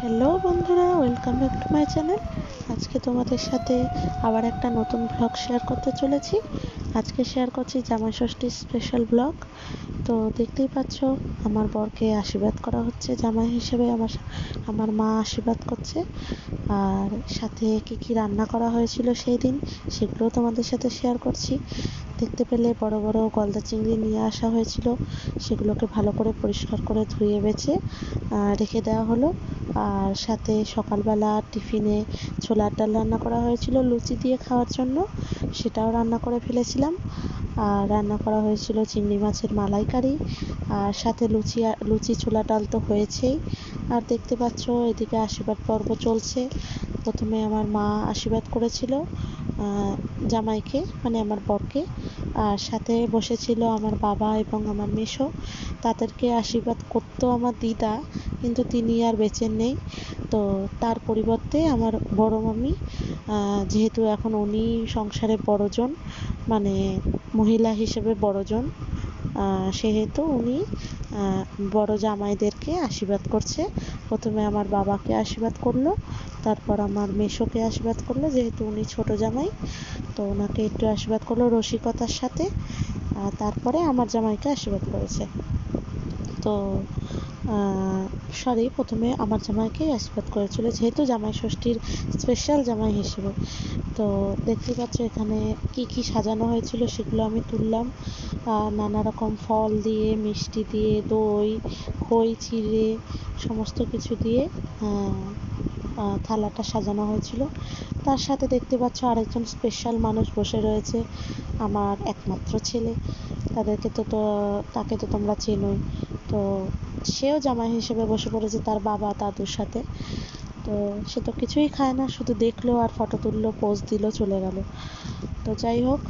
Hello বন্ধুরা, welcome back to my channel. আজকে তোমাদের সাথে আবার একটা নতুন ব্লগ শেয়ার করতে চলেছি। আজকে শেয়ার করছি জামাই ষষ্ঠীর স্পেশাল ব্লগ। তো দেখতেই পাচ্ছ আমার বরকে আশীর্বাদ করা হচ্ছে জামাই হিসেবে। আমার মা আশীর্বাদ করছে। আর সাথে কি কি রান্না করা হয়েছিল সেই দিন, সেগুলোও তোমাদের সাথে শেয়ার করছি। দেখতে পেলে বড় বড় গলদা চিংড়ি নিয়ে আসা হয়েছিল, সেগুলোকে ভালো করে পরিষ্কার করে ধুয়ে বেছে রেখে দেওয়া হলো। আর সাথে সকালবেলা টিফিনে ছোলার ডাল রান্না করা হয়েছিল লুচি দিয়ে খাওয়ার জন্য, সেটাও রান্না করে ফেলেছিলাম। আর রান্না করা হয়েছিল চিংড়ি মাছের মালাইকারি, আর সাথে লুচি ছোলা ডাল তো হয়েছেই। আর দেখতে পাচ্ছ এদিকে আশীর্বাদ পর্ব চলছে। প্রথমে আমার মা আশীর্বাদ করেছিল জামাইকে, মানে আমার বরকে। আর সাথে বসেছিল আমার বাবা এবং আমার মেসো। তাদেরকে আশীর্বাদ করতো আমার দিদা, কিন্তু তিনি আর বেঁচে নেই। তো তার পরিবর্তে আমার বড় মামি, যেহেতু এখন উনি সংসারে বড়জন, মানে মহিলা হিসেবে বড়জন, সেহেতু উনি বড় জামাইদেরকে আশীর্বাদ করছে। প্রথমে আমার বাবাকে আশীর্বাদ করলো, তারপর আমার মেসোকে আশীর্বাদ করলো, যেহেতু উনি ছোট জামাই, তো ওনাকে একটু আশীর্বাদ করলো রসিকতার সাথে। তারপরে আমার জামাইকে আশীর্বাদ করেছে। তো প্রথমে আমার জামাইকে আশীর্বাদ করেছিল, যেহেতু জামাই ষষ্ঠীর স্পেশাল জামাই হিসেবে। তো দেখতে পাচ্ছ এখানে কি কি সাজানো হয়েছিল সেগুলো আমি তুললাম। নানা রকম ফল দিয়ে, মিষ্টি দিয়ে, দই, খই চিড়ে, সমস্ত কিছু দিয়ে থালাটা সাজানো হয়েছিল। তার সাথে দেখতে পাচ্ছ আরেকজন স্পেশাল মানুষ বসে রয়েছে, আমার একমাত্র ছেলে। তাকে তো তোমরা চেনোই। তো সেও জামাই হিসেবে বসে পড়েছে তার বাবা দাদুর সাথে। তো সে তো কিছুই খায় না, শুধু দেখলো আর ফটো তুললো, পোজ দিল, চলে গেল। তো যাই হোক,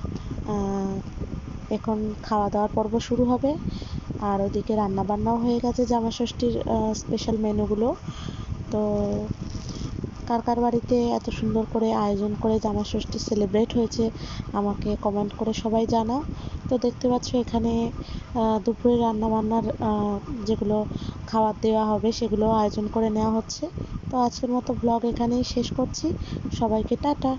এখন খাওয়া দাওয়ার পর্ব শুরু হবে। আর ওদিকে রান্না বান্নাও হয়ে গেছে জামাই ষষ্ঠীর স্পেশাল মেনুগুলো। তো কার কার বাড়িতে এত সুন্দর করে আয়োজন করে জামাই ষষ্ঠী সেলিব্রেট হয়েছে আমাকে কমেন্ট করে সবাই জানাও। তো দেখতে পাচ্ছ এখানে দুপুরে রান্না বান্নার যেগুলো খাবার দেওয়া হবে সেগুলো আয়োজন করে নেওয়া হচ্ছে। তো আজকের মতো ব্লগ এখানেই শেষ করছি। সবাইকে টাটা।